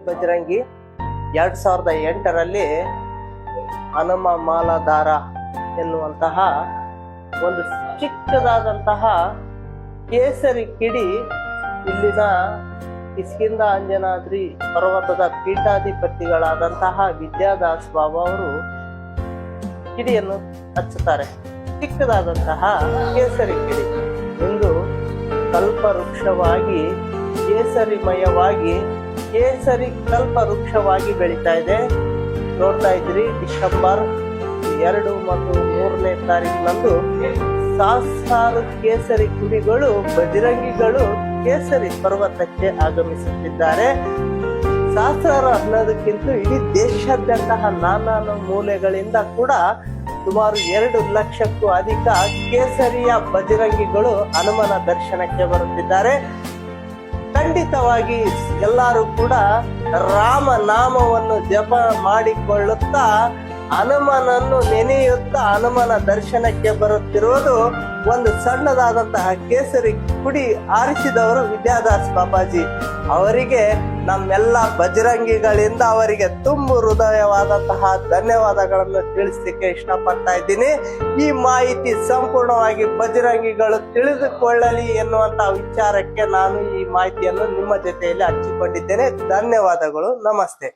ಬಜರಂಗಿ 2008ರಲ್ಲಿ ಹನುಮ ಮಾಲಾಧಾರ ಎನ್ನುವಂತಹ ಒಂದು ಚಿಕ್ಕದಾದಂತಹ ಕೇಸರಿ ಕಿಡಿ ಇಲ್ಲಿನ ಕಿಷ್ಕಿಂಧ ಅಂಜನಾದ್ರಿ ಪರ್ವತದ ಪೀಠಾಧಿಪತಿಗಳಾದಂತಹ ವಿದ್ಯಾದಾಸ್ ಬಾಬಾ ಅವರು ಕಿಡಿಯನ್ನು ಹಚ್ಚುತ್ತಾರೆ. ಚಿಕ್ಕದಾದಂತಹ ಕೇಸರಿ ಕಿಡಿ ಇಂದು ಕಲ್ಪವೃಕ್ಷವಾಗಿ ಕೇಸರಿಮಯವಾಗಿ ಕೇಸರಿ ಕಲ್ಪವೃಕ್ಷವಾಗಿ ಬೆಳೀತಾ ಇದೆ. ನೋಡ್ತಾ ಇದ್ರಿ, ಡಿಸೆಂಬರ್ 2 ಮತ್ತು 3ನೇ ತಾರೀಕಿನಂದು ಸಹಸ್ರಾರು ಕೇಸರಿ ಕುಡಿಗಳು ಬಜರಂಗಿಗಳು ಕೇಸರಿ ಪರ್ವತಕ್ಕೆ ಆಗಮಿಸುತ್ತಿದ್ದಾರೆ. ಸಹಸ್ರಾರು ಅನ್ನೋದಕ್ಕಿಂತ ಇಡೀ ದೇಶಾದ್ಯಂತಹ ನಾನಾ ಮೂಲೆಗಳಿಂದ ಕೂಡ ಸುಮಾರು 2 ಲಕ್ಷಕ್ಕೂ ಅಧಿಕ ಕೇಸರಿಯ ಬಜರಂಗಿಗಳು ಹನುಮನ ದರ್ಶನಕ್ಕೆ ಬರುತ್ತಿದ್ದಾರೆ. ಖಂಡಿತವಾಗಿ ಎಲ್ಲರೂ ಕೂಡ ರಾಮನಾಮವನ್ನು ಜಪ ಮಾಡಿಕೊಳ್ಳುತ್ತಾ ಹನುಮನನ್ನು ನೆನೆಯುತ್ತಾ ಹನುಮನ ದರ್ಶನಕ್ಕೆ ಬರುತ್ತಿರುವುದು ಒಂದು ಸಣ್ಣದಾದಂತಹ ಕೇಸರಿ ಕುಡಿ ಆರಿಸಿದವರು ವಿದ್ಯಾದಾಸ್ ಬಾಬಾಜಿ ಅವರಿಗೆ ನಮ್ಮೆಲ್ಲ ಬಜರಂಗಿಗಳಿಂದ ಅವರಿಗೆ ತುಂಬು ಹೃದಯವಾದಂತಹ ಧನ್ಯವಾದಗಳನ್ನು ತಿಳಿಸಲಿಕ್ಕೆ ಇಷ್ಟಪಡ್ತಾ ಇದ್ದೀನಿ. ಈ ಮಾಹಿತಿ ಸಂಪೂರ್ಣವಾಗಿ ಬಜರಂಗಿಗಳು ತಿಳಿದುಕೊಳ್ಳಲಿ ಎನ್ನುವಂತಹ ವಿಚಾರಕ್ಕೆ ನಾನು ಈ ಮಾಹಿತಿಯನ್ನು ನಿಮ್ಮ ಜೊತೆಯಲ್ಲಿ ಹಂಚಿಕೊಂಡಿದ್ದೇನೆ. ಧನ್ಯವಾದಗಳು. ನಮಸ್ತೆ.